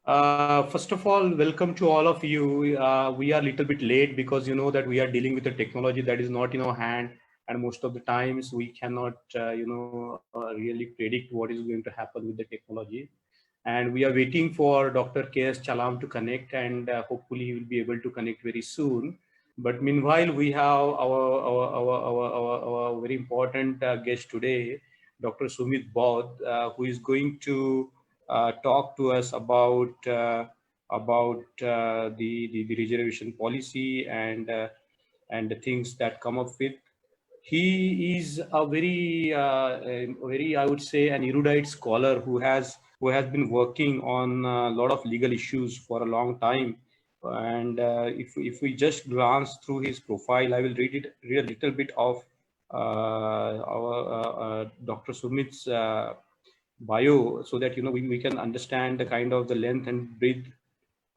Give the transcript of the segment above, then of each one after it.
First of all, welcome to all of you. We are a little bit late because you know that we are dealing with a technology that is not in our hand, and most of the times we cannot, really predict what is going to happen with the technology. And we are waiting for Dr. K.S. Chalam to connect, and hopefully he will be able to connect very soon. But meanwhile, we have our very important guest today, Dr. Sumit Baudh, who is going to talk to us about the reservation policy and the things that come up with. He is a very, I would say, an erudite scholar who has been working on a lot of legal issues for a long time. And if we just glance through his profile, I will read a little bit of our Dr. Sumit's bio, so that we can understand the kind of the length and breadth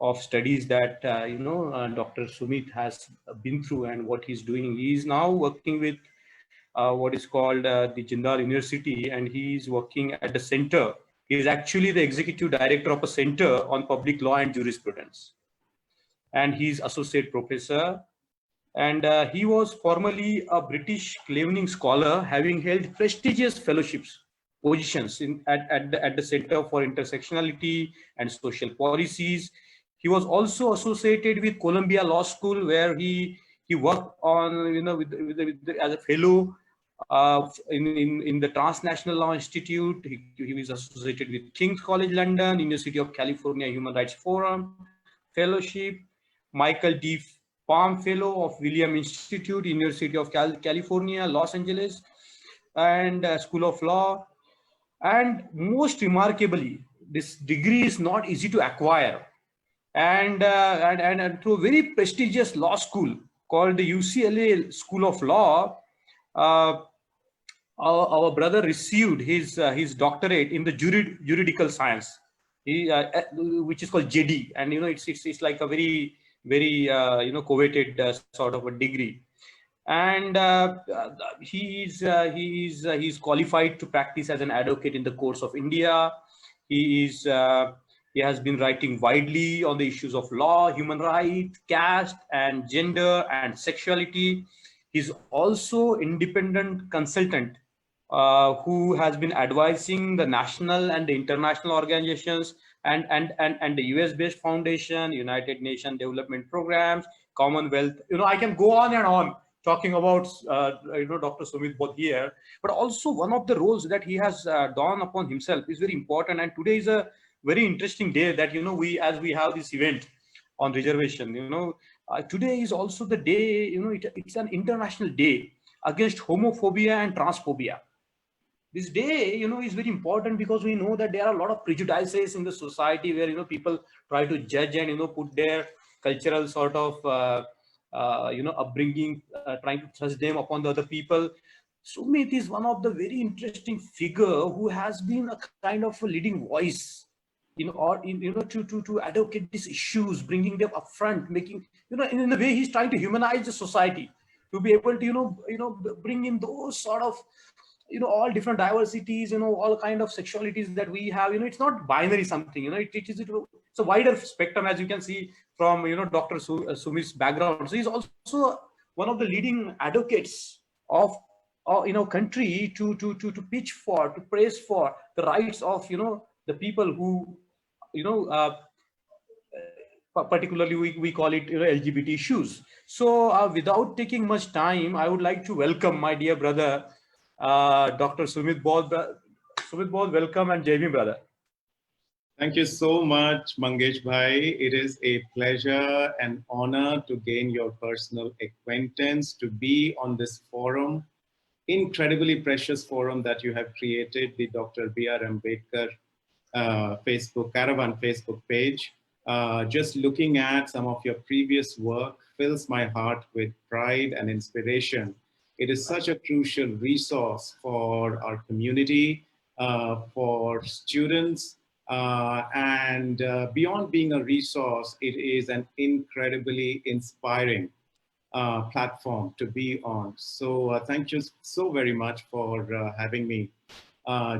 of studies that Dr. Sumit has been through and what he's doing. He is now working with what is called the Jindal University, and he is working at the center. He is actually the executive director of a center on public law and jurisprudence, and he's associate professor. And he was formerly a British Chevening scholar, having held prestigious fellowships positions at the Center for Intersectionality and Social Policies. He was also associated with Columbia Law School, where he worked on, as a fellow in the Transnational Law Institute. He was associated with King's College London, University of California Human Rights Forum Fellowship, Michael D. Palm Fellow of William Institute, University of California, Los Angeles, and School of Law. And most remarkably, this degree is not easy to acquire. And through a very prestigious law school called the UCLA School of Law, our brother received his doctorate in the juridical science, which is called JD, and it's like a very coveted sort of a degree. And he's qualified to practice as an advocate in the courts of India. He has been writing widely on the issues of law, human rights, caste, and gender and sexuality. He's also independent consultant who has been advising the national and the international organizations and the US-based foundation, United Nations development programs, Commonwealth. I can go on and on talking about Dr. Sumit Baudh here, but also one of the roles that he has done upon himself is very important. And today is a very interesting day that as we have this event on reservation. Today is also the day. It's an international day against homophobia and transphobia. This day, is very important because we know that there are a lot of prejudices in the society where, people try to judge and, put their cultural sort of, upbringing, trying to thrust them upon the other people. Sumit is one of the very interesting figure who has been a kind of a leading voice, to advocate these issues, bringing them up front, making, in a way he's trying to humanize the society, to be able to, bring in those sort of, all different diversities, all kind of sexualities that we have. It's not binary something, it's a wider spectrum, as you can see from, Dr. Sumit's background. So he's also one of the leading advocates of, country to pitch for, to praise for the rights of, the people who, particularly we call it, LGBT issues. So without taking much time, I would like to welcome my dear brother, Dr. Sumit Baudh. Sumit Baudh, welcome, and Jai Bhim, brother. Thank you so much, Mangesh Bhai. It is a pleasure and honor to gain your personal acquaintance, to be on this forum, incredibly precious forum that you have created, the Dr. B.R. Ambedkar Caravan Facebook page. Just looking at some of your previous work fills my heart with pride and inspiration. It is such a crucial resource for our community, for students, and beyond being a resource, it is an incredibly inspiring platform to be on. So thank you so very much for having me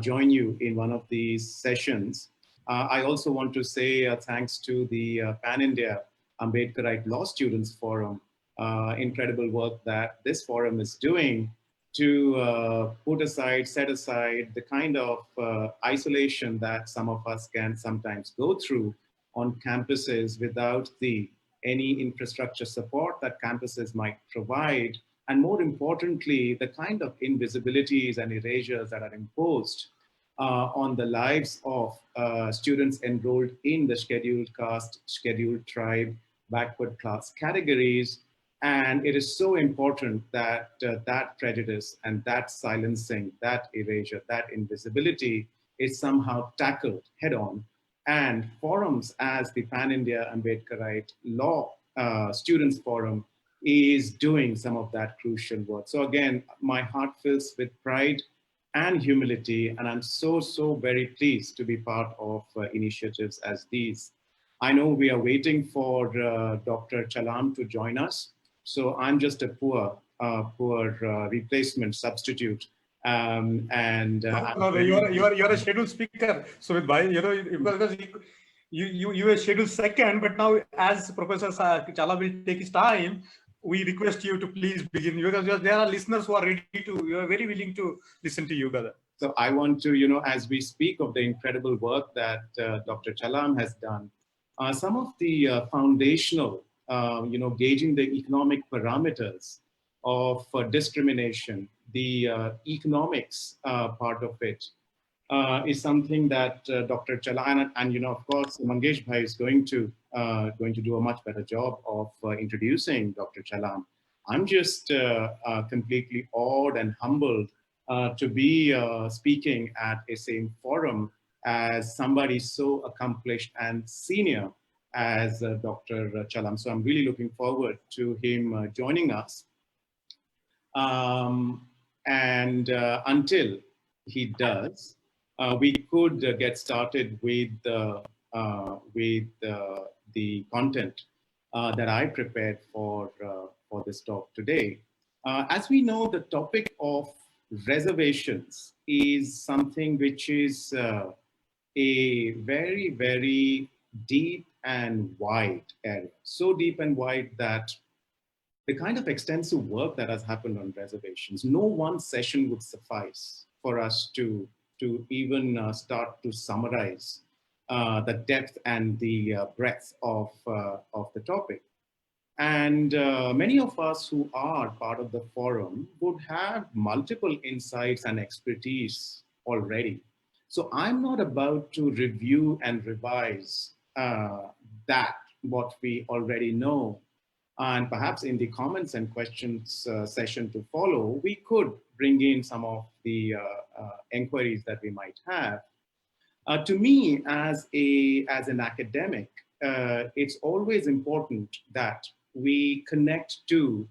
join you in one of these sessions. I also want to say thanks to the Pan-India Ambedkarite Law Students Forum, incredible work that this forum is doing to set aside the kind of isolation that some of us can sometimes go through on campuses without any infrastructure support that campuses might provide. And more importantly, the kind of invisibilities and erasures that are imposed on the lives of students enrolled in the scheduled caste, scheduled tribe, backward class categories. And it is so important that that prejudice and that silencing, that erasure, that invisibility is somehow tackled head on. And forums as the Pan-India Ambedkarite Law Students Forum is doing some of that crucial work. So again, my heart fills with pride and humility, and I'm so very pleased to be part of initiatives as these. I know we are waiting for Dr. Chalam to join us, so I'm just a poor replacement substitute. No, you're a scheduled speaker, Sumit Bhai. Because you were scheduled second, but now as Professor Chala will take his time, we request you to please begin, because there are listeners who are you are very willing to listen to you, brother. So I want to, as we speak of the incredible work that Dr. Chalam has done, some of the foundational, gauging the economic parameters of discrimination, the economics part of it, is something that Dr. Chalam and of course Mangesh Bhai is going to do a much better job of introducing Dr. Chalam. I'm just completely awed and humbled to be speaking at a same forum as somebody so accomplished and senior as Dr. Chalam. So I'm really looking forward to him joining us. And until he does, we could get started with the content that I prepared for this talk today. As we know, the topic of reservations is something which is a very deep and wide area. So deep and wide that the kind of extensive work that has happened on reservations, no one session would suffice for us to even start to summarize the depth and the breadth of the topic. And many of us who are part of the forum would have multiple insights and expertise already. So I'm not about to review and revise what we already know. And perhaps in the comments and questions session to follow, we could bring in some of the inquiries that we might have. To me, as an academic, it's always important that we connect to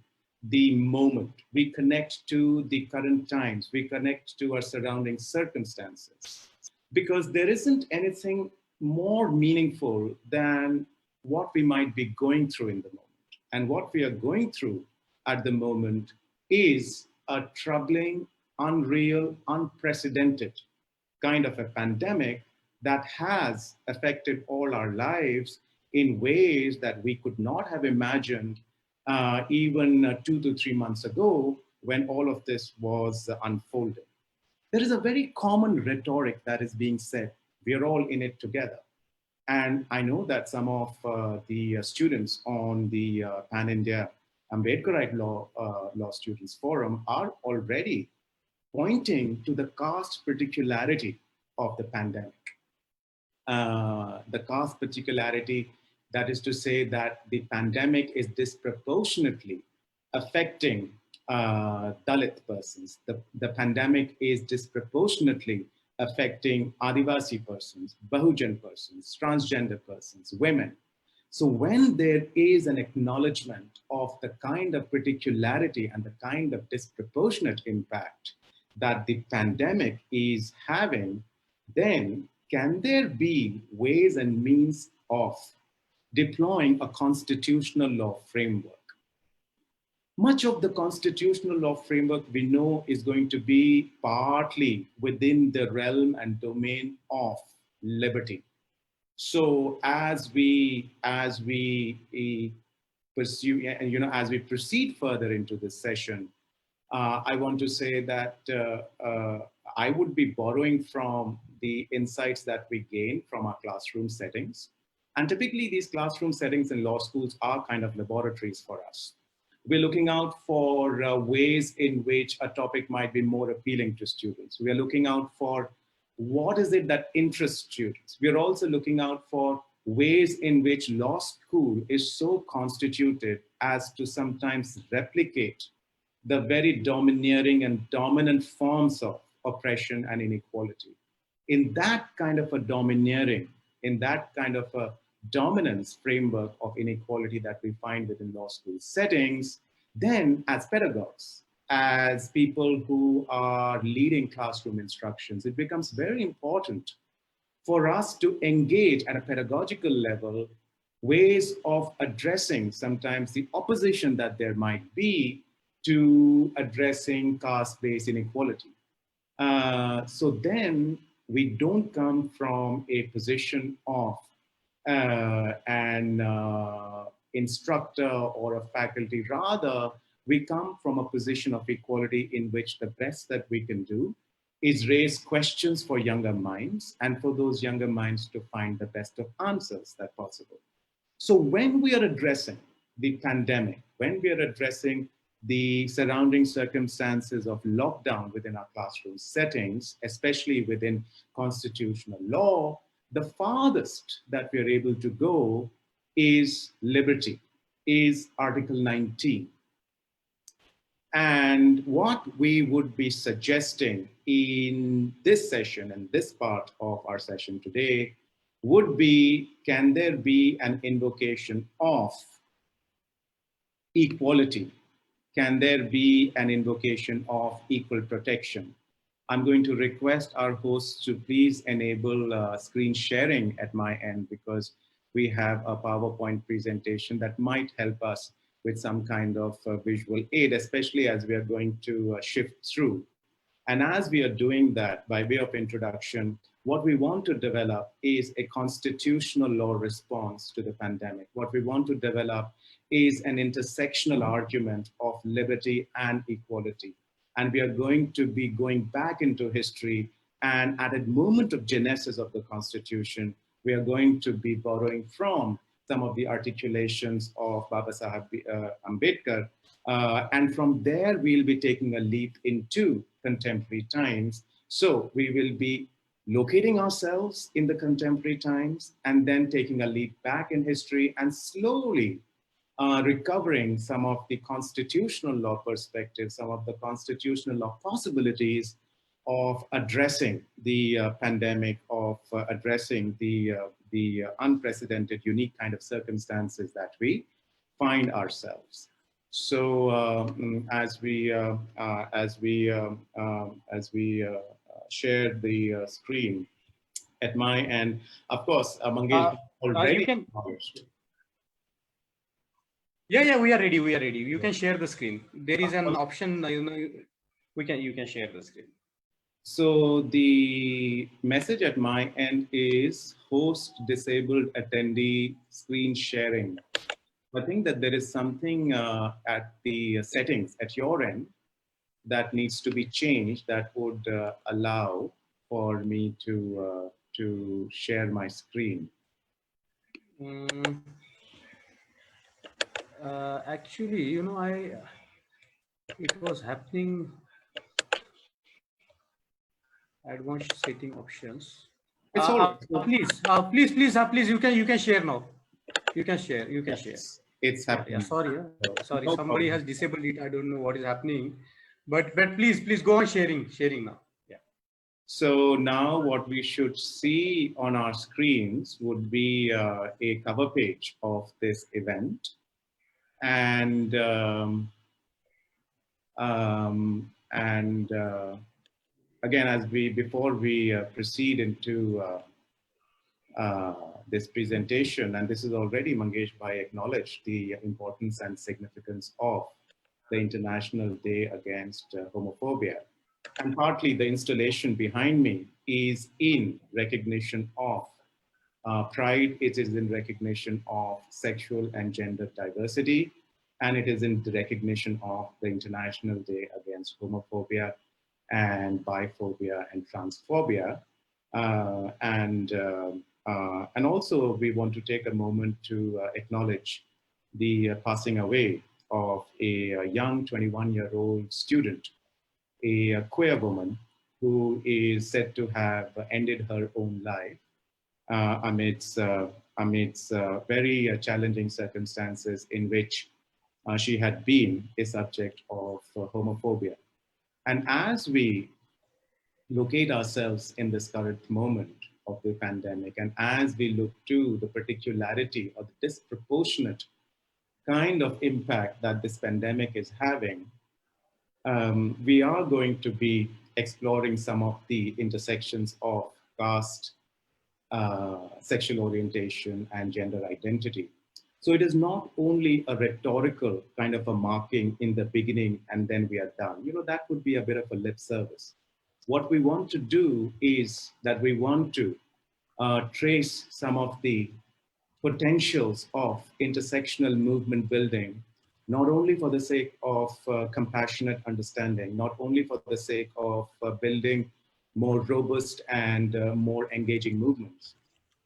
the moment, we connect to the current times, we connect to our surrounding circumstances, because there isn't anything more meaningful than what we might be going through in the moment. And what we are going through at the moment is a troubling, unreal, unprecedented kind of a pandemic that has affected all our lives in ways that we could not have imagined even 2 to 3 months ago when all of this was unfolding. There is a very common rhetoric that is being said. We are all in it together. And I know that some of the students on the Pan-India Ambedkarite Law Students Forum are already pointing to the caste particularity of the pandemic. The caste particularity, that is to say that the pandemic is disproportionately affecting Dalit persons. The pandemic is disproportionately affecting Adivasi persons, Bahujan persons, transgender persons, women. So when there is an acknowledgement of the kind of particularity and the kind of disproportionate impact that the pandemic is having, then can there be ways and means of deploying a constitutional law framework? Much of the constitutional law framework we know is going to be partly within the realm and domain of liberty. So as we pursue, and as we proceed further into this session, I want to say that I would be borrowing from the insights that we gain from our classroom settings. And typically these classroom settings in law schools are kind of laboratories for us. We're looking out for ways in which a topic might be more appealing to students. We are looking out for what is it that interests students. We are also looking out for ways in which law school is so constituted as to sometimes replicate the very domineering and dominant forms of oppression and inequality. In that kind of a domineering, in that kind of a dominance framework of inequality that we find within law school settings, then as pedagogues, as people who are leading classroom instructions, it becomes very important for us to engage at a pedagogical level ways of addressing sometimes the opposition that there might be to addressing caste-based inequality. So then we don't come from a position of an instructor or a faculty. Rather, we come from a position of equality in which the best that we can do is raise questions for younger minds and for those younger minds to find the best of answers that possible. So when we are addressing the pandemic, when we are addressing the surrounding circumstances of lockdown within our classroom settings, especially within constitutional law, the farthest that we are able to go is liberty, is Article 19. And what we would be suggesting in this session and this part of our session today would be, can there be an invocation of equality? Can there be an invocation of equal protection? I'm going to request our hosts to please enable screen sharing at my end, because we have a PowerPoint presentation that might help us with some kind of visual aid, especially as we are going to shift through. And as we are doing that, by way of introduction, what we want to develop is a constitutional law response to the pandemic. What we want to develop is an intersectional argument of liberty and equality. And we are going to be going back into history, and at a moment of genesis of the Constitution, we are going to be borrowing from some of the articulations of Baba Sahib Ambedkar. And from there, we'll be taking a leap into contemporary times. So we will be locating ourselves in the contemporary times and then taking a leap back in history and slowly recovering some of the constitutional law perspectives, some of the constitutional law possibilities of addressing the pandemic, of addressing the unprecedented, unique kind of circumstances that we find ourselves. So as we share the screen at my end, of course, Mangesh already you can. Yeah, we are ready. We are ready. You can share the screen. There is an option. You can share the screen. So the message at my end is host disabled attendee screen sharing. I think that there is something at the settings at your end that needs to be changed that would allow for me to share my screen. Actually, it was happening. Advanced setting options. It's all right. Please, you can share now. You can share. It's happening. Yeah, sorry. Sorry, no somebody problem. Has disabled it. I don't know what is happening, but please go on sharing now. Yeah. So now what we should see on our screens would be a cover page of this event, and again, as before we proceed into this presentation, and this is already Mangesh Bhai acknowledged the importance and significance of the International Day Against Homophobia. And partly the installation behind me is in recognition of Pride, it is in recognition of sexual and gender diversity, and it is in the recognition of the International Day Against Homophobia and Biphobia and Transphobia. And also we want to take a moment to acknowledge the passing away of a young 21-year-old student, a queer woman who is said to have ended her own life amidst very challenging circumstances in which she had been a subject of homophobia. And as we locate ourselves in this current moment of the pandemic, and as we look to the particularity or the disproportionate kind of impact that this pandemic is having, we are going to be exploring some of the intersections of caste, sexual orientation, and gender identity. So it is not only a rhetorical kind of a marking in the beginning and then we are done. You know, that would be a bit of a lip service. What we want to do is that we want to trace some of the potentials of intersectional movement building, not only for the sake of compassionate understanding, not only for the sake of building more robust and more engaging movements,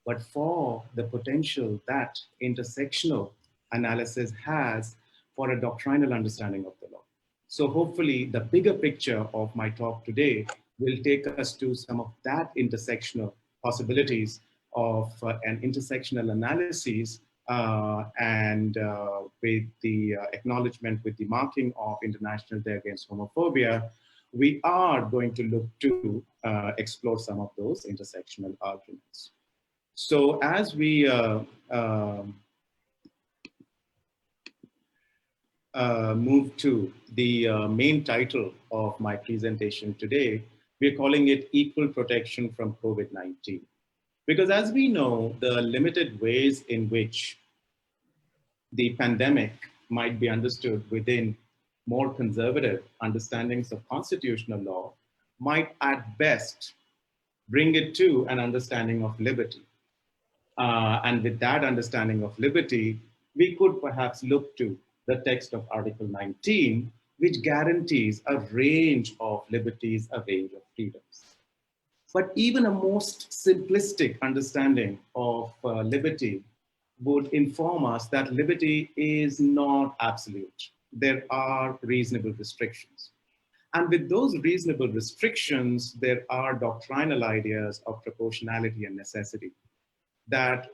but for the potential that intersectional analysis has for a doctrinal understanding of the law. So hopefully the bigger picture of my talk today will take us to some of that intersectional possibilities of an intersectional analysis and with the acknowledgement, with the marking of International Day Against Homophobia, we are going to look to explore some of those intersectional arguments. So as we move to the main title of my presentation today, we're calling it Equal Protection from COVID-19. Because as we know, the limited ways in which the pandemic might be understood within more conservative understandings of constitutional law might at best bring it to an understanding of liberty. And with that understanding of liberty, we could perhaps look to the text of Article 19, which guarantees a range of liberties, a range of freedoms. But even a most simplistic understanding of liberty would inform us that liberty is not absolute. There are reasonable restrictions. And with those reasonable restrictions, there are doctrinal ideas of proportionality and necessity, that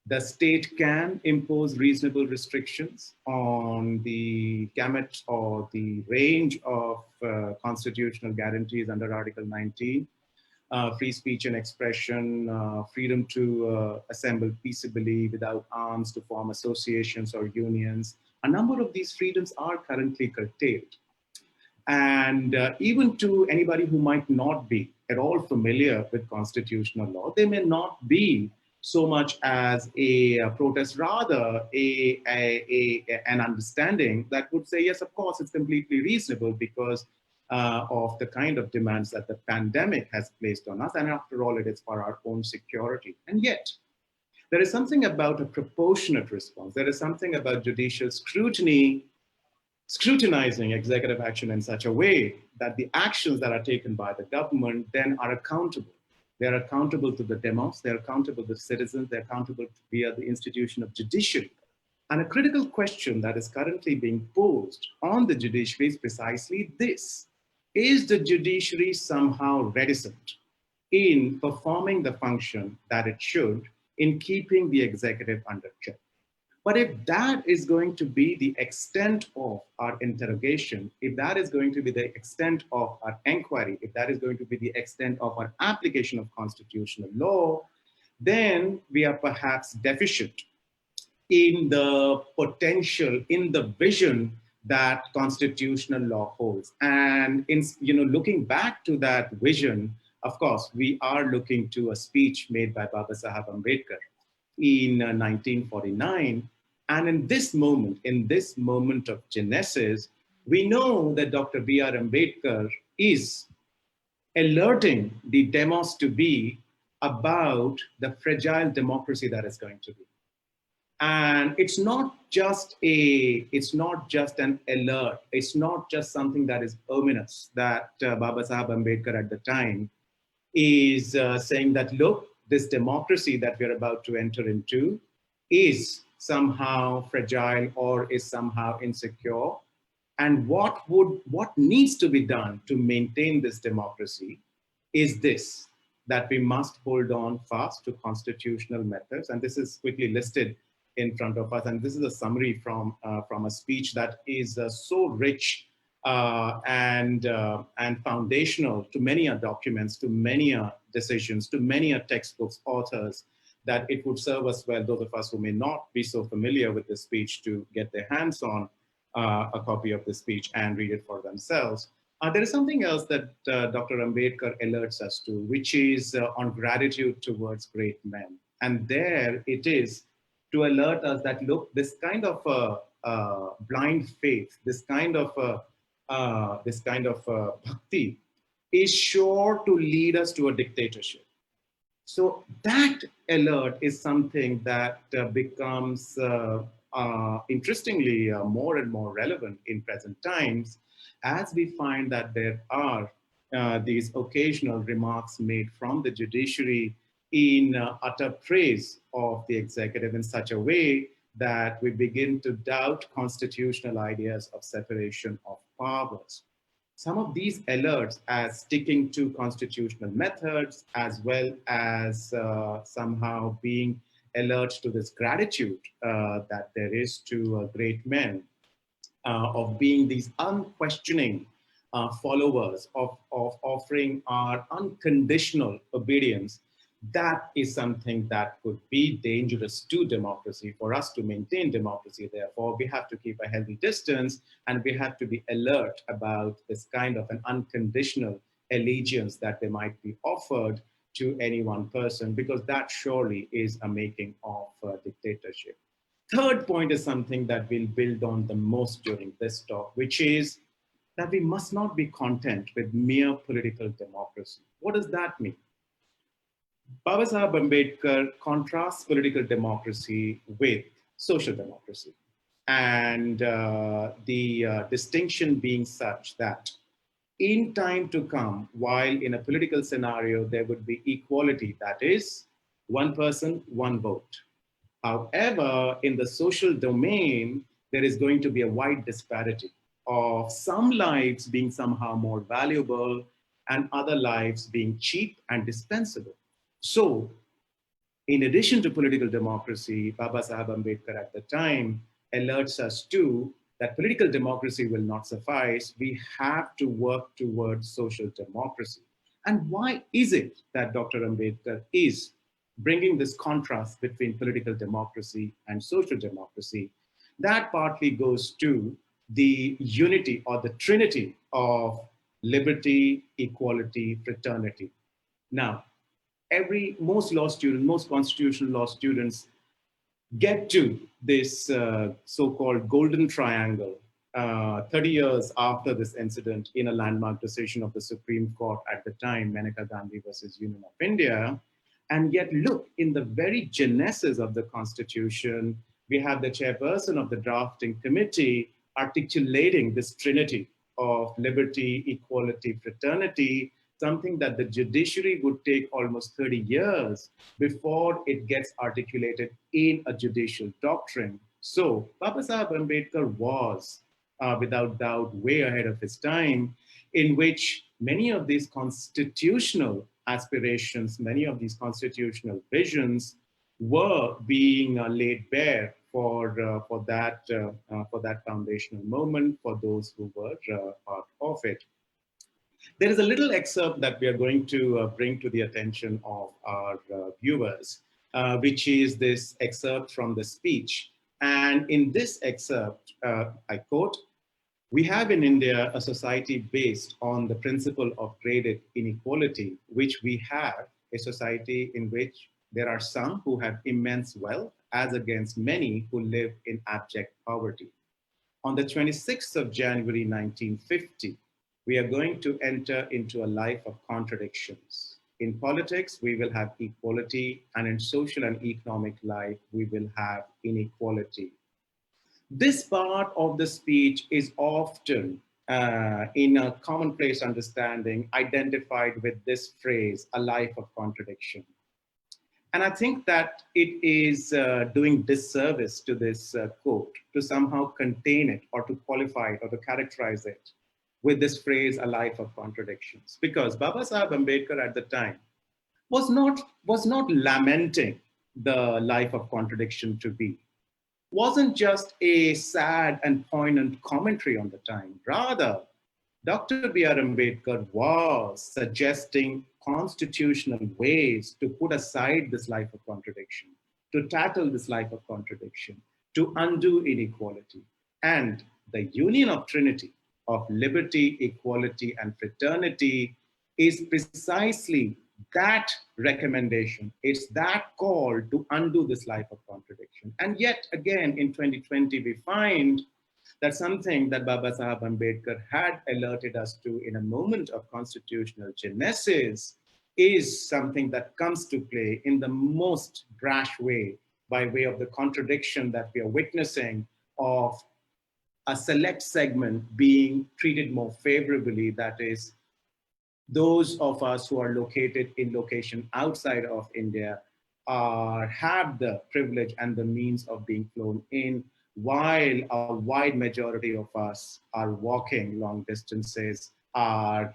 the state can impose reasonable restrictions on the gamut or the range of constitutional guarantees under Article 19, free speech and expression, freedom to assemble peaceably without arms, to form associations or unions. A number of these freedoms are currently curtailed. And even to anybody who might not be at all familiar with constitutional law, they may not be so much as a protest, rather an understanding that would say, yes, of course, it's completely reasonable because of the kind of demands that the pandemic has placed on us. And after all, it is for our own security. And yet, there is something about a proportionate response. There is something about judicial scrutiny, scrutinizing executive action in such a way that the actions that are taken by the government then are accountable. They're accountable to the demos, they're accountable to the citizens, they're accountable via the institution of judiciary. And a critical question that is currently being posed on the judiciary is precisely this. Is the judiciary somehow reticent in performing the function that it should in keeping the executive under check? But if that is going to be the extent of our interrogation, if that is going to be the extent of our inquiry, if that is going to be the extent of our application of constitutional law, then we are perhaps deficient in the potential, in the vision that constitutional law holds. And in looking back to that vision, of course, we are looking to a speech made by Baba Saheb Ambedkar in 1949. And in this moment of genesis, we know that Dr. B.R. Ambedkar is alerting the demos to be about the fragile democracy that is going to be. And it's not just an alert. It's not just something that is ominous that Baba Sahib Ambedkar at the time is saying that, look, this democracy that we're about to enter into is somehow fragile or is somehow insecure. And what needs to be done to maintain this democracy is this, that we must hold on fast to constitutional methods. And this is quickly listed in front of us. And this is a summary from a speech that is so rich and foundational to many documents, to many decisions, to many textbooks, authors, that it would serve us well, those of us who may not be so familiar with this speech, to get their hands on a copy of the speech and read it for themselves. There is something else that Dr. Ambedkar alerts us to, which is on gratitude towards great men. And there it is to alert us that, look, this kind of blind faith, this kind of bhakti is sure to lead us to a dictatorship. So that alert is something that becomes interestingly more and more relevant in present times, as we find that there are these occasional remarks made from the judiciary in utter praise of the executive in such a way that we begin to doubt constitutional ideas of separation of powers. Some of these alerts as sticking to constitutional methods, as well as somehow being alert to this gratitude that there is to great men, of being these unquestioning followers, of offering our unconditional obedience. That is something that could be dangerous to democracy. For us to maintain democracy, therefore, we have to keep a healthy distance, and we have to be alert about this kind of an unconditional allegiance that they might be offered to any one person, because that surely is a making of dictatorship. Third point is something that we'll build on the most during this talk, which is that we must not be content with mere political democracy. What does that mean? Baba Sahib Ambedkar contrasts political democracy with social democracy. And the distinction being such that in time to come, while in a political scenario, there would be equality, that is, one person, one vote. However, in the social domain, there is going to be a wide disparity of some lives being somehow more valuable and other lives being cheap and dispensable. So, in addition to political democracy, Baba Sahib Ambedkar at the time alerts us to that political democracy will not suffice. We have to work towards social democracy. And why is it that Dr. Ambedkar is bringing this contrast between political democracy and social democracy? That partly goes to the unity or the trinity of liberty, equality, fraternity. Now, most law students, most constitutional law students get to this so-called golden triangle 30 years after this incident in a landmark decision of the Supreme Court at the time, Maneka Gandhi versus Union of India. And yet look, in the very genesis of the Constitution, we have the chairperson of the drafting committee articulating this trinity of liberty, equality, fraternity, something that the judiciary would take almost 30 years before it gets articulated in a judicial doctrine. So Baba Sahib Ambedkar was, without doubt, way ahead of his time, in which many of these constitutional aspirations, many of these constitutional visions were being laid bare for that foundational moment, for those who were part of it. There is a little excerpt that we are going to bring to the attention of our viewers, which is this excerpt from the speech. And in this excerpt, I quote, "We have in India a society based on the principle of graded inequality, which we have a society in which there are some who have immense wealth as against many who live in abject poverty. On the 26th of January, 1950, we are going to enter into a life of contradictions. In politics, we will have equality, and in social and economic life, we will have inequality. This part of the speech is often, in a commonplace understanding, identified with this phrase, a life of contradiction. And I think that it is doing disservice to this quote to somehow contain it or to qualify it or to characterize it with this phrase, a life of contradictions. Because Baba Sahib Ambedkar at the time was not lamenting the life of contradiction to be, wasn't just a sad and poignant commentary on the time. Rather, Dr. B.R. Ambedkar was suggesting constitutional ways to put aside this life of contradiction, to tackle this life of contradiction, to undo inequality. And the union of Trinity, of liberty, equality, and fraternity is precisely that recommendation. It's that call to undo this life of contradiction. And yet again, in 2020, we find that something that Baba Sahib Ambedkar had alerted us to in a moment of constitutional genesis is something that comes to play in the most brash way by way of the contradiction that we are witnessing of a select segment being treated more favorably, that is, those of us who are located in location outside of India have the privilege and the means of being flown in, while a wide majority of us are walking long distances, are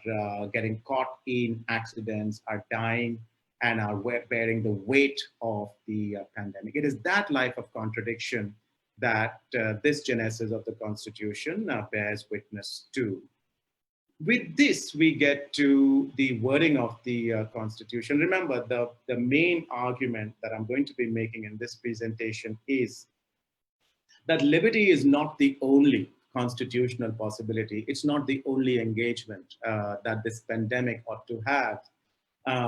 getting caught in accidents, are dying, and are bearing the weight of the pandemic. It is that life of contradiction that this genesis of the Constitution bears witness to. With this, we get to the wording of the Constitution. Remember, the main argument that I'm going to be making in this presentation is that liberty is not the only constitutional possibility. It's not the only engagement that this pandemic ought to have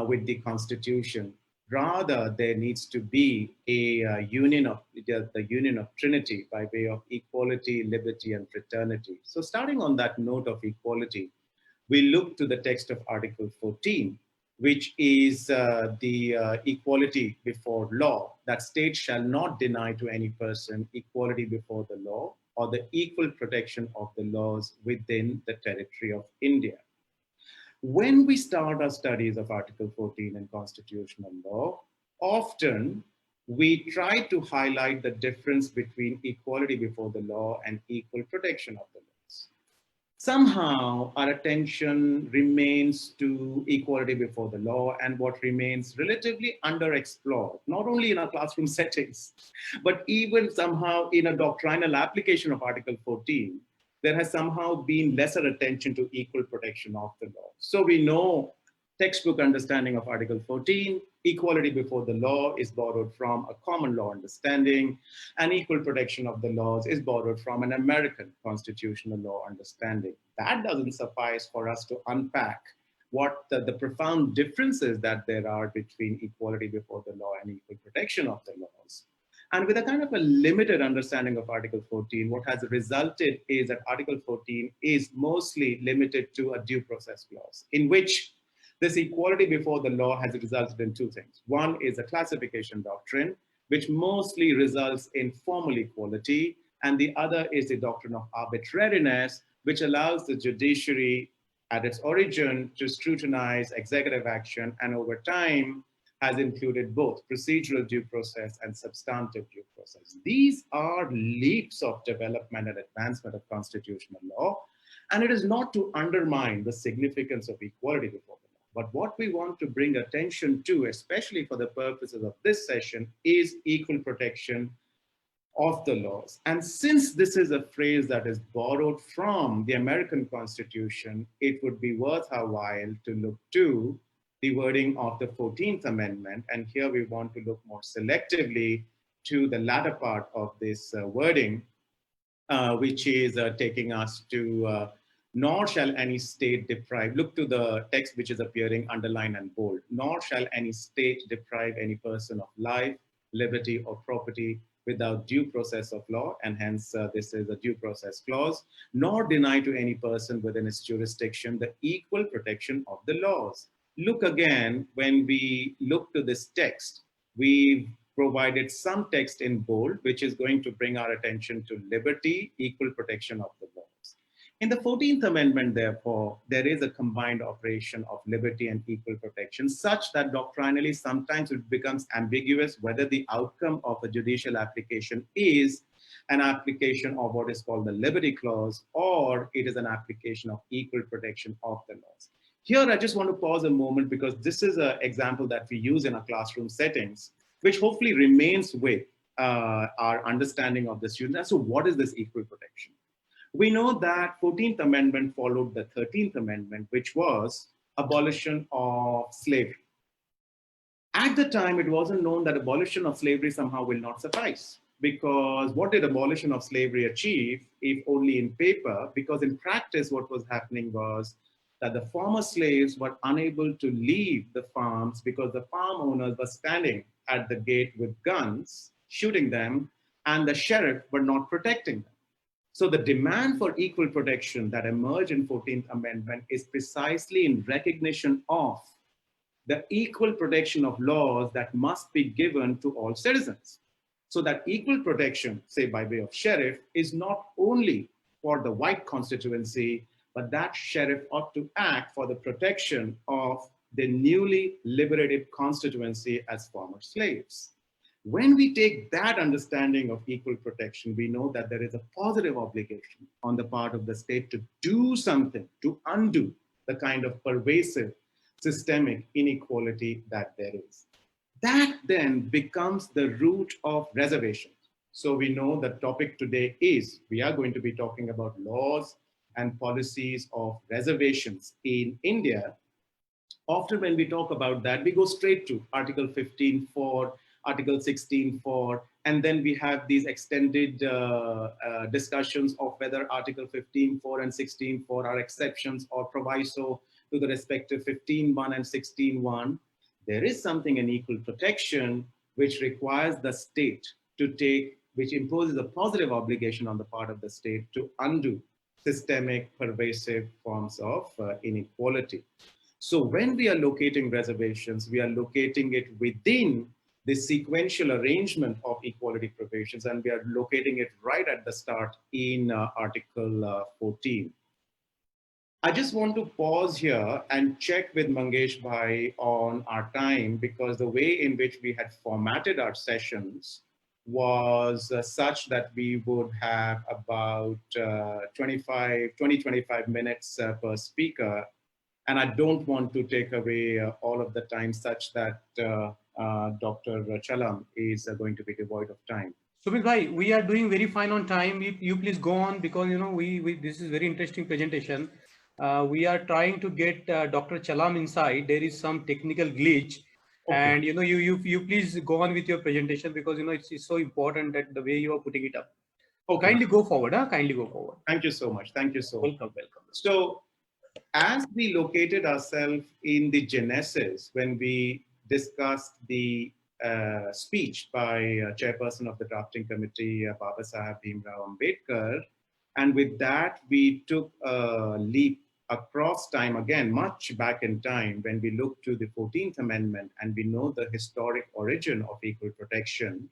with the Constitution. Rather, there needs to be a union of the union of Trinity by way of equality, liberty, and fraternity. So starting on that note of equality, we look to the text of Article 14, which is the equality before law, that state shall not deny to any person equality before the law or the equal protection of the laws within the territory of India. When we start our studies of Article 14 in constitutional law, often we try to highlight the difference between equality before the law and equal protection of the laws. Somehow our attention remains to equality before the law and what remains relatively underexplored, not only in our classroom settings, but even somehow in a doctrinal application of Article 14, there has somehow been lesser attention to equal protection of the law. So we know textbook understanding of Article 14, equality before the law is borrowed from a common law understanding, and equal protection of the laws is borrowed from an American constitutional law understanding. That doesn't suffice for us to unpack what the profound differences that there are between equality before the law and equal protection of the laws. And with a kind of a limited understanding of Article 14, what has resulted is that Article 14 is mostly limited to a due process clause, in which this equality before the law has resulted in two things. One is a classification doctrine, which mostly results in formal equality, and the other is the doctrine of arbitrariness, which allows the judiciary at its origin to scrutinize executive action, and over time has included both procedural due process and substantive due process. These are leaps of development and advancement of constitutional law, and it is not to undermine the significance of equality before the law. But what we want to bring attention to, especially for the purposes of this session, is equal protection of the laws. And since this is a phrase that is borrowed from the American Constitution, it would be worth our while to look to the wording of the 14th Amendment. And here we want to look more selectively to the latter part of this wording, which is taking us to nor shall any state deprive, look to the text which is appearing underlined and bold, nor shall any state deprive any person of life, liberty, or property without due process of law, and hence this is a due process clause, nor deny to any person within its jurisdiction the equal protection of the laws. look again, when we look to this text, we've provided some text in bold, which is going to bring our attention to liberty, equal protection of the laws. In the 14th Amendment, therefore, there is a combined operation of liberty and equal protection, such that doctrinally sometimes it becomes ambiguous whether the outcome of a judicial application is an application of what is called the Liberty Clause, or it is an application of equal protection of the laws. Here, I just want to pause a moment because this is an example that we use in our classroom settings, which hopefully remains with our understanding of the student. So what is this equal protection? We know that 14th Amendment followed the 13th Amendment, which was abolition of slavery. At the time, it wasn't known that abolition of slavery somehow will not suffice. Because what did abolition of slavery achieve, if only in paper? Because in practice, what was happening was that the former slaves were unable to leave the farms because the farm owners were standing at the gate with guns, shooting them, and the sheriff were not protecting them. So the demand for equal protection that emerged in 14th Amendment is precisely in recognition of the equal protection of laws that must be given to all citizens. So that equal protection, say by way of sheriff, is not only for the white constituency, but that sheriff ought to act for the protection of the newly liberated constituency as former slaves. When we take that understanding of equal protection, we know that there is a positive obligation on the part of the state to do something, to undo the kind of pervasive systemic inequality that there is. That then becomes the root of reservation. So we know the topic today is, we are going to be talking about laws and policies of reservations in India. Often when we talk about that, we go straight to Article 15.4, Article 16.4, and then we have these extended discussions of whether Article 15.4 and 16.4 are exceptions or proviso to the respective 15.1 and 16.1. There is something in equal protection which requires the state to take, which imposes a positive obligation on the part of the state to undo systemic, pervasive forms of inequality. So when we are locating reservations, we are locating it within the sequential arrangement of equality provisions, and we are locating it right at the start in Article 14. I just want to pause here and check with Mangesh Bhai on our time, because the way in which we had formatted our sessions was such that we would have about 20-25 minutes per speaker. And I don't want to take away all of the time such that Dr. Chalam is going to be devoid of time. Sumit Bhai, we are doing very fine on time. You please go on, because this is very interesting presentation. We are trying to get Dr. Chalam inside. There is some technical glitch, okay. And you please go on with your presentation, because it's so important that the way you are putting it up. Okay. Kindly go forward, huh? Kindly go forward. Thank you so much. Thank you so much. Welcome, welcome. So, as we located ourselves in the genesis, when we discussed the speech by Chairperson of the Drafting Committee, Baba Saheb Bhimrao Ambedkar, and with that we took a leap across time, again much back in time, when we look to the 14th Amendment and we know the historic origin of equal protection,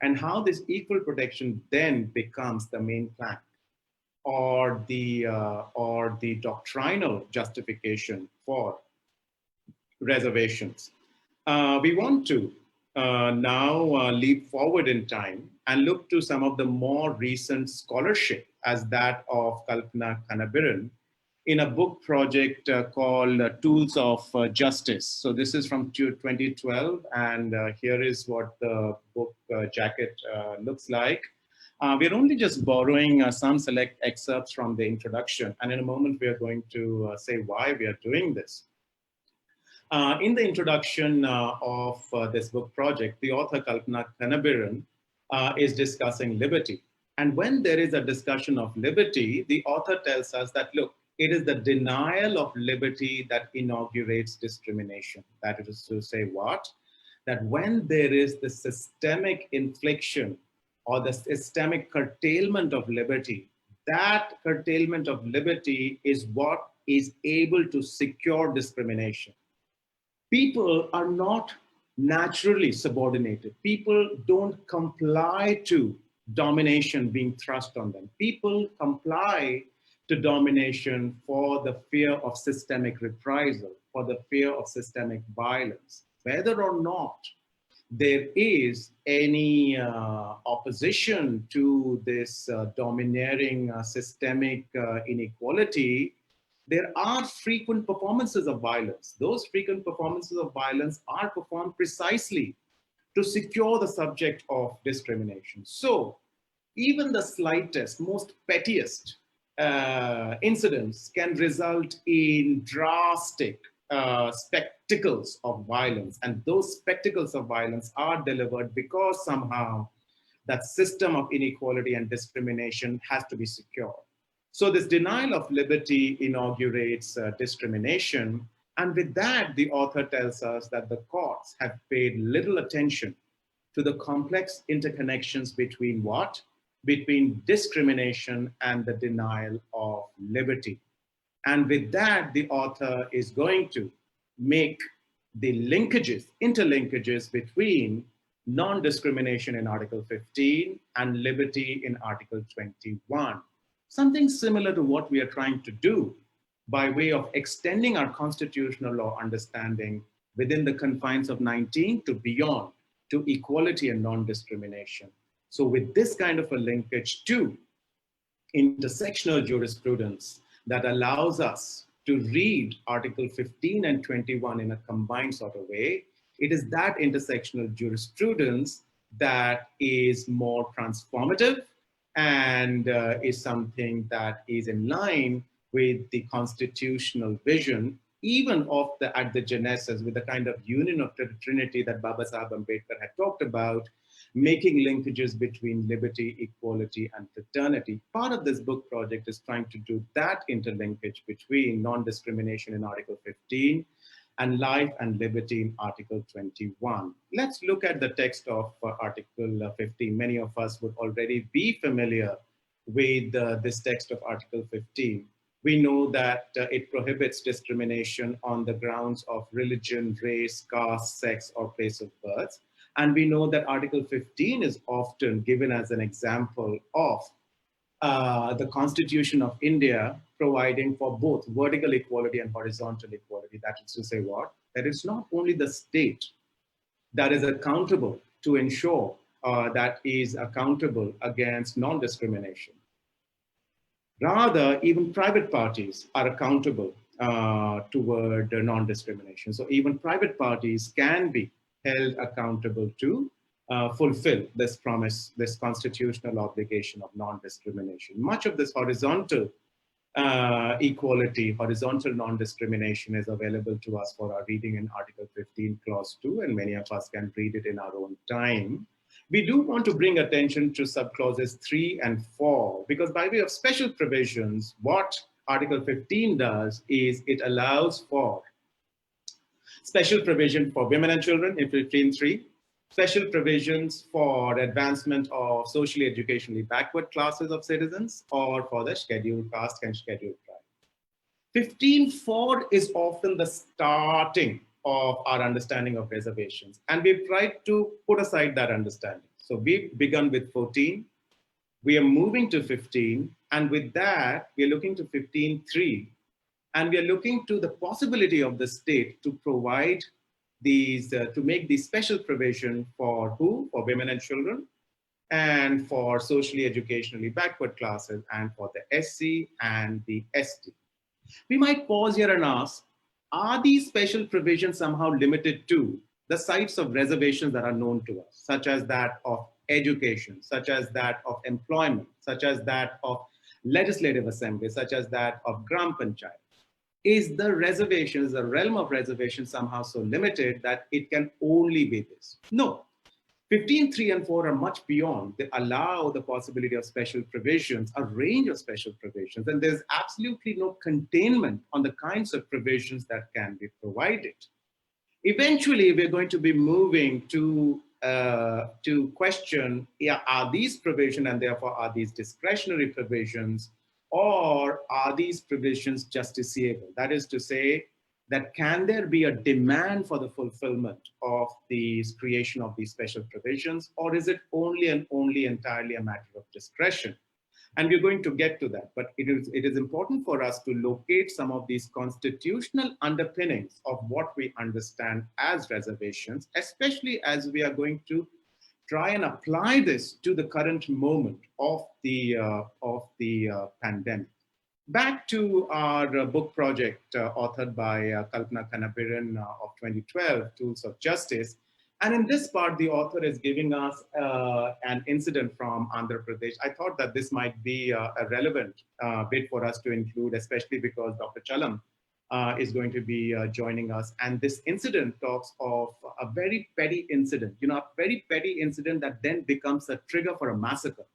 and how this equal protection then becomes the main plank or the doctrinal justification for reservations. We want to now leap forward in time and look to some of the more recent scholarship, as that of Kalpana Kanabiran, in a book project called Tools of Justice. So this is from 2012, and here is what the book jacket looks like. We're only just borrowing some select excerpts from the introduction, and in a moment we are going to say why we are doing this. In the introduction of this book project, the author Kalpana Kanabiran is discussing liberty. And when there is a discussion of liberty, the author tells us that, look, it is the denial of liberty that inaugurates discrimination. That is to say what? That when there is the systemic infliction or the systemic curtailment of liberty, that curtailment of liberty is what is able to secure discrimination. People are not naturally subordinated. People don't comply to domination being thrust on them. People comply to domination for the fear of systemic reprisal, for the fear of systemic violence. Whether or not there is any opposition to this domineering systemic inequality, there are frequent performances of violence. Those frequent performances of violence are performed precisely to secure the subject of discrimination. So even the slightest, most pettiest incidents can result in drastic spectacles of violence. And those spectacles of violence are delivered because somehow that system of inequality and discrimination has to be secured. So this denial of liberty inaugurates discrimination. And with that, the author tells us that the courts have paid little attention to the complex interconnections between what? Between discrimination and the denial of liberty. And with that, the author is going to make the linkages, interlinkages between non-discrimination in Article 15 and liberty in Article 21. Something similar to what we are trying to do by way of extending our constitutional law understanding within the confines of 19 to beyond, to equality and non-discrimination. So with this kind of a linkage to intersectional jurisprudence that allows us to read Article 15 and 21 in a combined sort of way, it is that intersectional jurisprudence that is more transformative and is something that is in line with the constitutional vision, even of at the genesis, with the kind of union of Trinity that Baba Sahib Ambedkar had talked about, making linkages between liberty, equality, and fraternity. Part of this book project is trying to do that interlinkage between non-discrimination in Article 15 and life and liberty in Article 21. Let's look at the text of Article 15. Many of us would already be familiar with this text of Article 15. We know that it prohibits discrimination on the grounds of religion, race, caste, sex, or place of birth. And we know that Article 15 is often given as an example of the Constitution of India providing for both vertical equality and horizontal equality. That is to say what? That it's not only the state that is accountable to ensure that is accountable against non-discrimination. Rather, even private parties are accountable toward non-discrimination. So even private parties can be held accountable to fulfill this promise, this constitutional obligation of non-discrimination. Much of this horizontal equality, horizontal non-discrimination is available to us for our reading in Article 15, Clause 2, and many of us can read it in our own time. We do want to bring attention to subclauses 3 and 4, because by way of special provisions, what Article 15 does is it allows for special provision for women and children in 15.3, special provisions for advancement of socially educationally backward classes of citizens, or for the scheduled caste and scheduled tribe. 15.4 is often the starting of our understanding of reservations, and we've tried to put aside that understanding. So we've begun with 14, we are moving to 15, and with that, we're looking to 15.3, and we are looking to the possibility of the state to provide these, to make these special provision for who? For women and children, and for socially educationally backward classes, and for the SC and the ST. We might pause here and ask, are these special provisions somehow limited to the sites of reservations that are known to us, such as that of education, such as that of employment, such as that of legislative assembly, such as that of Gram Panchayat? Is the reservations, the realm of reservation somehow so limited that it can only be this? No. 15.3 and 4 are much beyond. They allow the possibility of special provisions, a range of special provisions, and there's absolutely no containment on the kinds of provisions that can be provided. Eventually, we're going to be moving to question, are these provisions, and therefore are these discretionary provisions, or are these provisions justiciable? That is to say, that can there be a demand for the fulfillment of the creation of these special provisions, or is it only and only entirely a matter of discretion? And we're going to get to that, but it is important for us to locate some of these constitutional underpinnings of what we understand as reservations, especially as we are going to try and apply this to the current moment of the pandemic. Back to our book project authored by Kalpana Kanapiran of 2012, Tools of Justice. And in this part, the author is giving us an incident from Andhra Pradesh. I thought that this might be a relevant bit for us to include, especially because Dr. Chalam is going to be joining us. And this incident talks of a very petty incident, a very petty incident that then becomes a trigger for a massacre.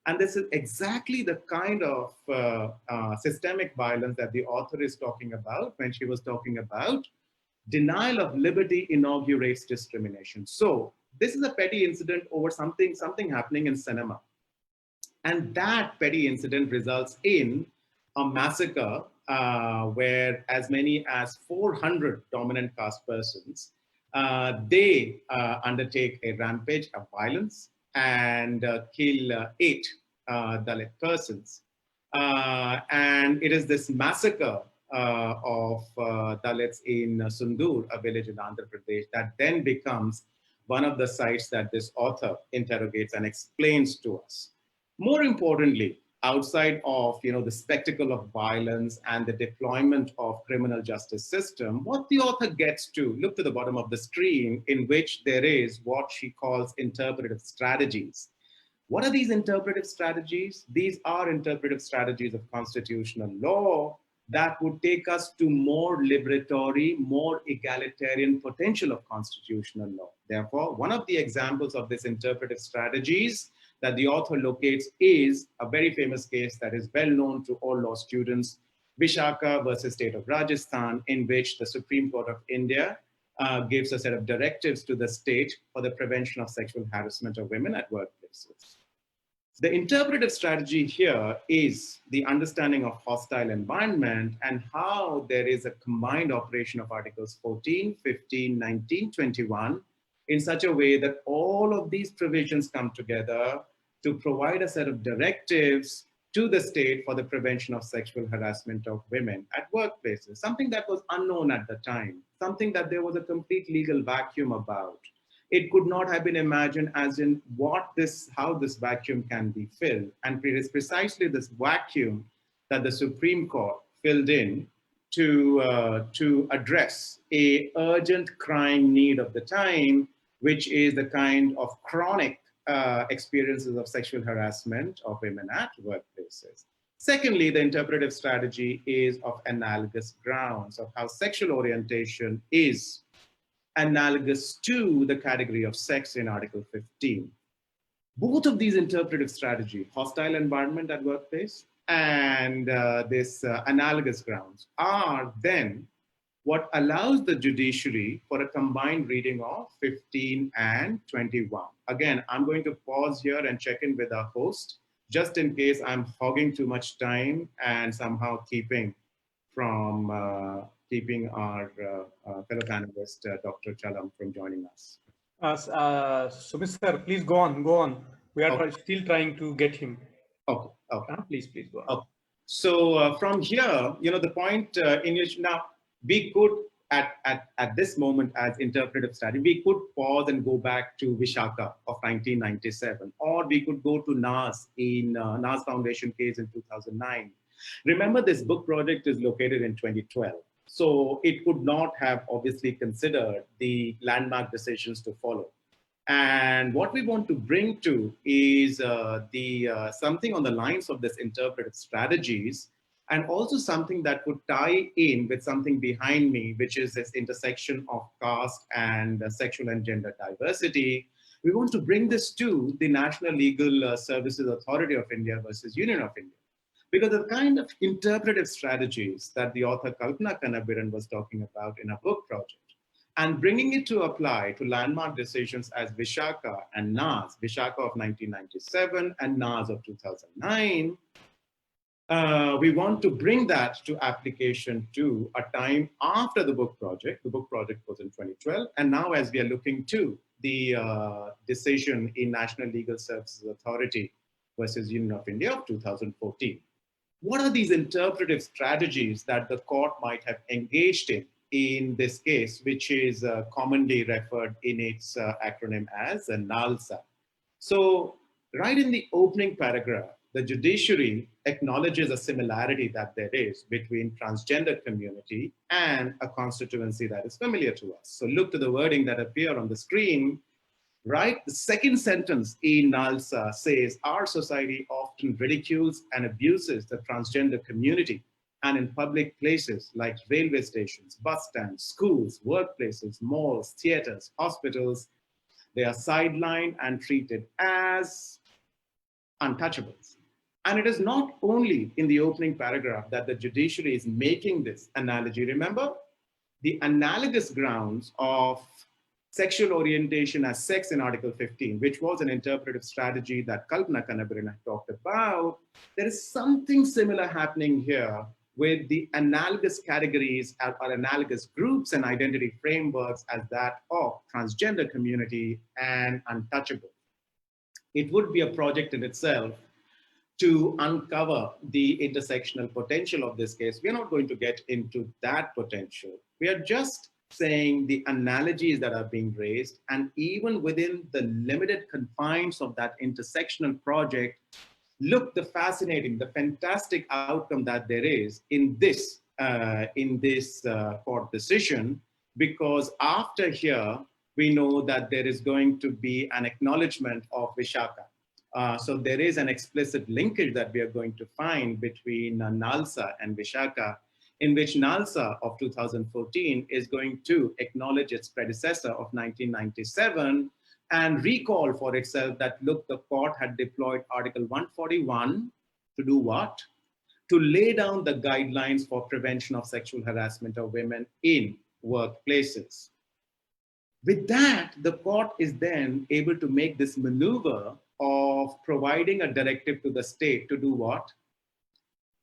And this is exactly the kind of systemic violence that the author is talking about when she was talking about denial of liberty inaugurates discrimination. So this is a petty incident over something happening in cinema. And that petty incident results in a massacre where as many as 400 dominant caste persons, they undertake a rampage of violence and kill 8 Dalit persons. And it is this massacre of Dalits in Sundur, a village in Andhra Pradesh, that then becomes one of the sites that this author interrogates and explains to us. More importantly, outside of the spectacle of violence and the deployment of criminal justice system, what the author gets to, look to the bottom of the screen, in which there is what she calls interpretive strategies. What are these interpretive strategies? These are interpretive strategies of constitutional law that would take us to more liberatory, more egalitarian potential of constitutional law. Therefore, one of the examples of this interpretive strategies that the author locates is a very famous case that is well known to all law students, Vishaka versus State of Rajasthan, in which the Supreme Court of India gives a set of directives to the state for the prevention of sexual harassment of women at workplaces. The interpretive strategy here is the understanding of hostile environment and how there is a combined operation of Articles 14, 15, 19, 21 in such a way that all of these provisions come together to provide a set of directives to the state for the prevention of sexual harassment of women at workplaces, something that was unknown at the time, something that there was a complete legal vacuum about. It could not have been imagined as in how this vacuum can be filled. And it is precisely this vacuum that the Supreme Court filled in to address a urgent crying need of the time, which is the kind of chronic experiences of sexual harassment of women at workplaces. Secondly, the interpretive strategy is of analogous grounds of how sexual orientation is analogous to the category of sex in Article 15. Both of these interpretive strategies, hostile environment at workplace and this analogous grounds, are then what allows the judiciary for a combined reading of 15 and 21. Again, I'm going to pause here and check in with our host, just in case I'm hogging too much time and somehow keeping our fellow panelist, Dr. Chalam, from joining us. Sumit sir, please go on. We are still trying to get him. Okay. Please go on. Okay. So from here, the point in which now we could, at this moment as interpretive study, we could pause and go back to Vishaka of 1997, or we could go to NAS in NAS Foundation case in 2009. Remember, this book project is located in 2012. So it could not have obviously considered the landmark decisions to follow. And what we want to bring to is something on the lines of this interpretive strategies, and also something that would tie in with something behind me, which is this intersection of caste and sexual and gender diversity. We want to bring this to the National Legal Services Authority of India versus Union of India. Because the kind of interpretive strategies that the author Kalpana Kanabiran was talking about in a book project, and bringing it to apply to landmark decisions as Vishaka and NAS, Vishaka of 1997 and NAS of 2009, we want to bring that to application to a time after the book project. The book project was in 2012. And now as we are looking to the decision in National Legal Services Authority versus Union of India of 2014. What are these interpretive strategies that the court might have engaged in this case, which is commonly referred in its acronym as NALSA? So right in the opening paragraph, the judiciary acknowledges a similarity that there is between transgender community and a constituency that is familiar to us. So look to the wording that appear on the screen, right? The second sentence in NALSA says, our society often ridicules and abuses the transgender community, and in public places like railway stations, bus stands, schools, workplaces, malls, theaters, hospitals, they are sidelined and treated as untouchables. And it is not only in the opening paragraph that the judiciary is making this analogy. Remember, the analogous grounds of sexual orientation as sex in Article 15, which was an interpretive strategy that Kalpana Kannabiran talked about. There is something similar happening here with the analogous categories or analogous groups and identity frameworks as that of transgender community and untouchable. It would be a project in itself to uncover the intersectional potential of this case. We are not going to get into that potential. We are just saying the analogies that are being raised, and even within the limited confines of that intersectional project, look the fascinating, the fantastic outcome that there is in this court decision, because after here, we know that there is going to be an acknowledgement of Vishaka. So there is an explicit linkage that we are going to find between NALSA and Vishaka, in which NALSA of 2014 is going to acknowledge its predecessor of 1997 and recall for itself that, look, the court had deployed Article 141 to do what? To lay down the guidelines for prevention of sexual harassment of women in workplaces. With that, the court is then able to make this maneuver of providing a directive to the state to do what?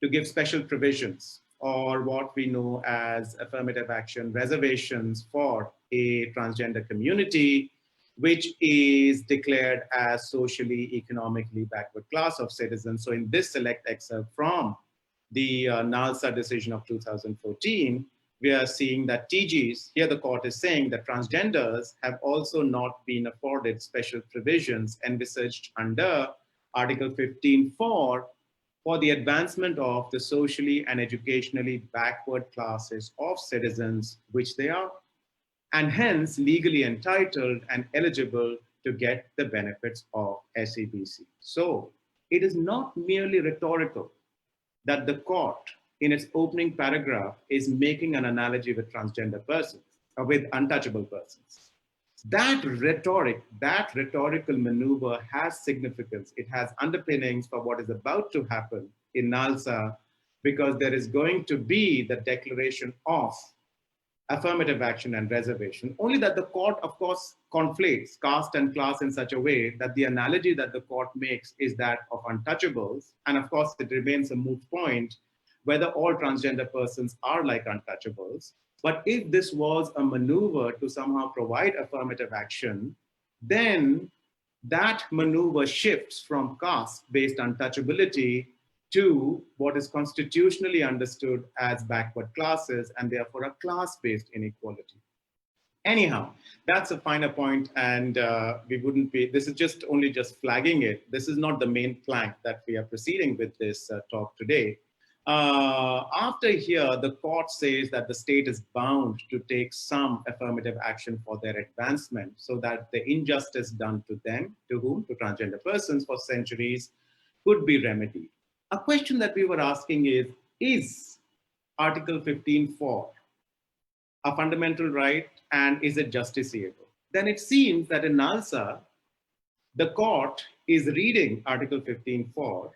To give special provisions, or what we know as affirmative action reservations for a transgender community, which is declared as socially, economically backward class of citizens. So in this select excerpt from the NALSA decision of 2014, we are seeing that TGs, here the court is saying that transgenders have also not been afforded special provisions envisaged under Article 15 for the advancement of the socially and educationally backward classes of citizens, which they are, and hence legally entitled and eligible to get the benefits of SEBC. So it is not merely rhetorical that the court in its opening paragraph is making an analogy with transgender persons, or with untouchable persons. That rhetorical maneuver has significance. It has underpinnings for what is about to happen in NALSA, because there is going to be the declaration of affirmative action and reservation, only that the court, of course, conflates caste and class in such a way that the analogy that the court makes is that of untouchables. And of course, it remains a moot point whether all transgender persons are like untouchables. But if this was a maneuver to somehow provide affirmative action, then that maneuver shifts from caste-based untouchability to what is constitutionally understood as backward classes, and therefore a class-based inequality. Anyhow, that's a finer point, and we wouldn't be, this is just only just flagging it. This is not the main plank that we are proceeding with this talk today. After here, the court says that the state is bound to take some affirmative action for their advancement, so that the injustice done to them, to whom? To transgender persons for centuries, could be remedied. A question that we were asking is Article 15(4) a fundamental right, and is it justiciable? Then it seems that in NALSA, the court is reading Article 15(4)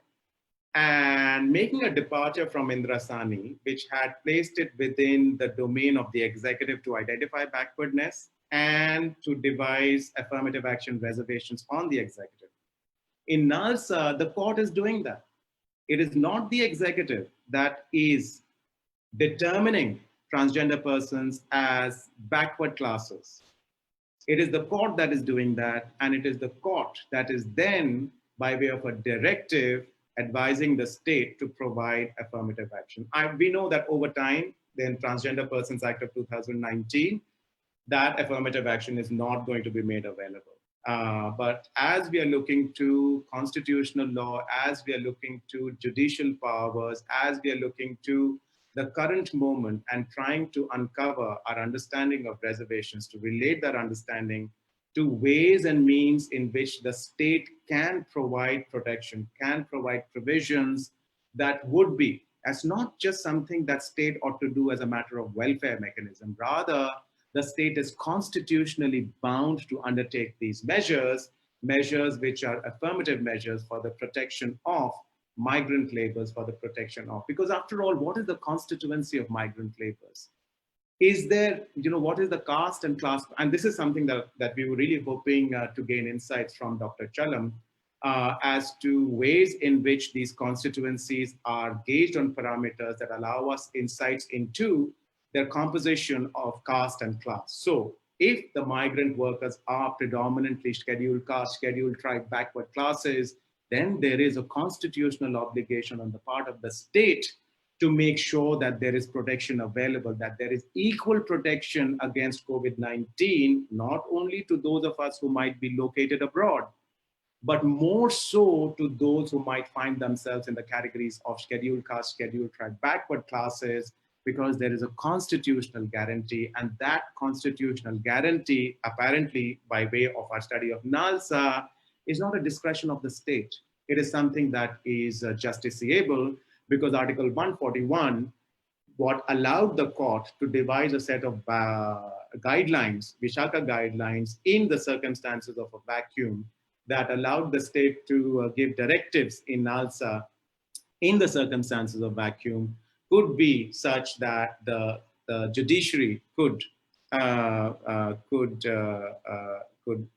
and making a departure from Indrasani, which had placed it within the domain of the executive to identify backwardness and to devise affirmative action reservations on the executive. In NALSA, the court is doing that. it is not the executive that is determining transgender persons as backward classes. It is the court that is doing that, and it is the court that is then, by way of a directive, advising the state to provide affirmative action. We know that over time, the Transgender Persons Act of 2019, that affirmative action is not going to be made available. But as we are looking to constitutional law, as we are looking to judicial powers, as we are looking to the current moment and trying to uncover our understanding of reservations, to relate that understanding to ways and means in which the state can provide protection, can provide provisions that would be as not just something that state ought to do as a matter of welfare mechanism. Rather, the state is constitutionally bound to undertake these measures, measures which are affirmative measures for the protection of migrant laborers, for the protection of, because after all, what is the constituency of migrant laborers? Is there, what is the caste and class? And this is something that we were really hoping to gain insights from Dr. Chalam as to ways in which these constituencies are gauged on parameters that allow us insights into their composition of caste and class. So if the migrant workers are predominantly scheduled caste, scheduled tribe, backward classes, then there is a constitutional obligation on the part of the state to make sure that there is protection available, that there is equal protection against COVID-19, not only to those of us who might be located abroad, but more so to those who might find themselves in the categories of scheduled caste, scheduled tribe, backward classes, because there is a constitutional guarantee, and that constitutional guarantee, apparently by way of our study of NALSA, is not a discretion of the state. It is something that is justiciable, because Article 141, what allowed the court to devise a set of guidelines, Vishaka guidelines, in the circumstances of a vacuum, that allowed the state to give directives in NALSA in the circumstances of vacuum, could be such that the judiciary could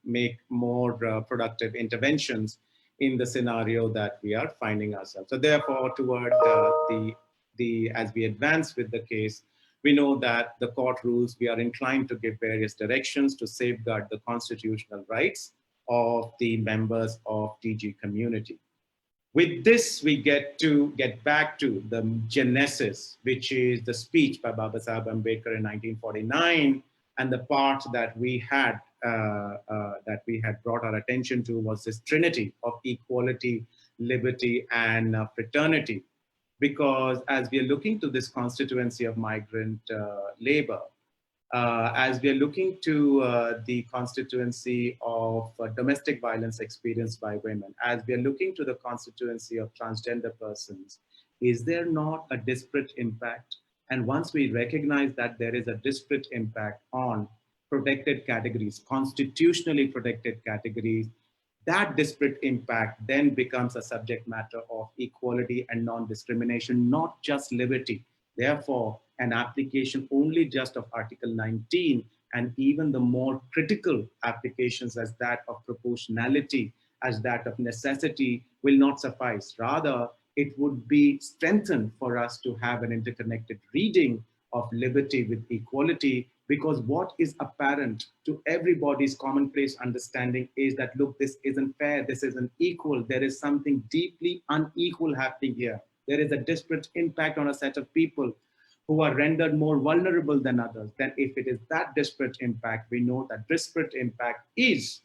make more productive interventions in the scenario that we are finding ourselves. So therefore, toward as we advance with the case, we know that the court rules, we are inclined to give various directions to safeguard the constitutional rights of the members of TG community. With this, we get back to the genesis, which is the speech by Baba Sahib Ambedkar in 1949, and the part that we had brought our attention to was this trinity of equality, liberty, and fraternity. Because as we are looking to this constituency of migrant labor, as we are looking to the constituency of domestic violence experienced by women, as we are looking to the constituency of transgender persons, is there not a disparate impact? And once we recognize that there is a disparate impact on protected categories, constitutionally protected categories, that disparate impact then becomes a subject matter of equality and non-discrimination, not just liberty. Therefore, an application only just of Article 19 and even the more critical applications as that of proportionality, as that of necessity will not suffice. Rather, it would be strengthened for us to have an interconnected reading of liberty with equality, because what is apparent to everybody's commonplace understanding is that, look, this isn't fair, this isn't equal, there is something deeply unequal happening here. There is a disparate impact on a set of people who are rendered more vulnerable than others. Then if it is that disparate impact, we know that disparate impact is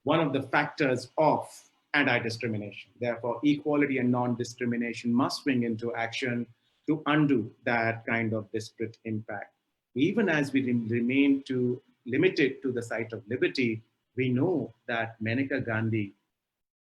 one of the factors of anti-discrimination. Therefore, equality and non-discrimination must swing into action to undo that kind of disparate impact. Even as we remain limited to the site of liberty, we know that Maneka Gandhi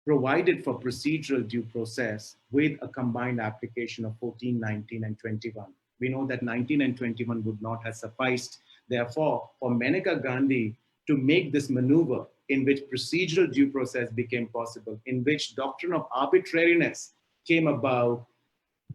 provided for procedural due process with a combined application of 14, 19, and 21. We know that 19 and 21 would not have sufficed. Therefore, for Maneka Gandhi to make this maneuver in which procedural due process became possible, in which doctrine of arbitrariness came about,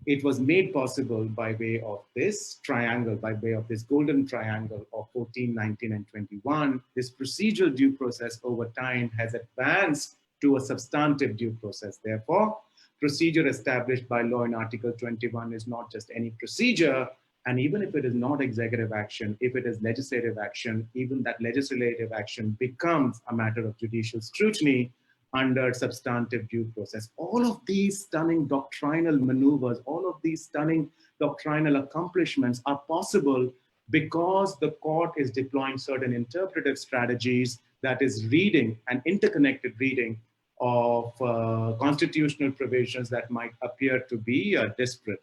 it was made possible by way of this triangle, by way of this golden triangle of 14, 19, and 21. This procedural due process over time has advanced to a substantive due process. Therefore, procedure established by law in Article 21 is not just any procedure. And even if it is not executive action, if it is legislative action, even that legislative action becomes a matter of judicial scrutiny under substantive due process. All of these stunning doctrinal maneuvers, all of these stunning doctrinal accomplishments are possible because the court is deploying certain interpretive strategies, that is reading and interconnected reading of constitutional provisions that might appear to be disparate.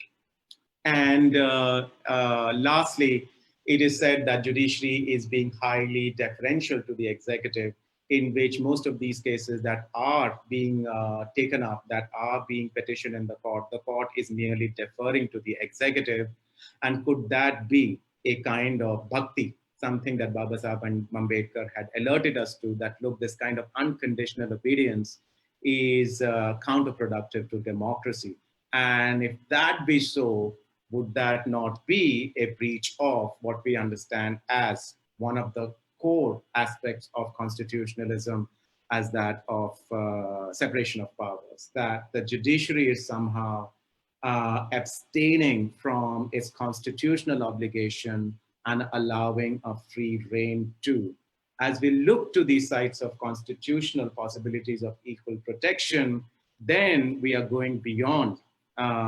And lastly, it is said that judiciary is being highly deferential to the executive, in which most of these cases that are being taken up, that are being petitioned in the court is merely deferring to the executive. And could that be a kind of bhakti, something that Baba Sahib and Ambedkar had alerted us to, that look, this kind of unconditional obedience is counterproductive to democracy. And if that be so, would that not be a breach of what we understand as one of the core aspects of constitutionalism, as that of separation of powers, that the judiciary is somehow abstaining from its constitutional obligation and allowing a free rein to? As we look to these sites of constitutional possibilities of equal protection, then we are going beyond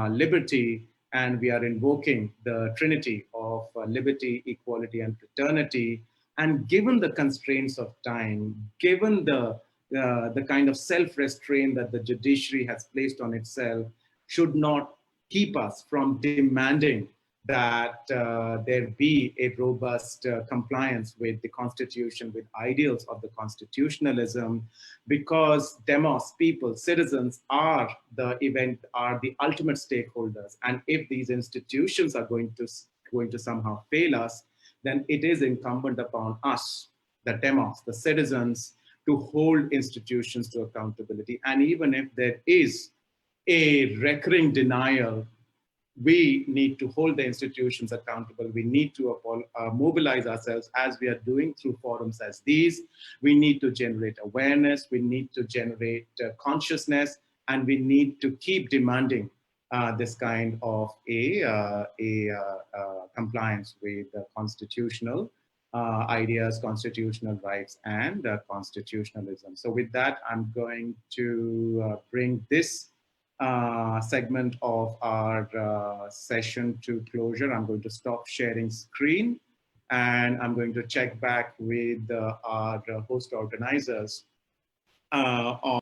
liberty, and we are invoking the trinity of liberty, equality, and fraternity. And given the constraints of time, given the kind of self-restraint that the judiciary has placed on itself, should not keep us from demanding that there be a robust compliance with the Constitution, with ideals of the constitutionalism, because demos, people, citizens are the ultimate stakeholders. And if these institutions are going to somehow fail us, then it is incumbent upon us, the demos, the citizens, to hold institutions to accountability. And even if there is a recurring denial, we need to hold the institutions accountable. We need to mobilize ourselves, as we are doing through forums as these. We need to generate awareness. We need to generate consciousness, and we need to keep demanding this kind of compliance with constitutional ideas, constitutional rights, and constitutionalism. So with that, I'm going to bring this segment of our session to closure. I'm going to stop sharing screen, and I'm going to check back with our host organizers on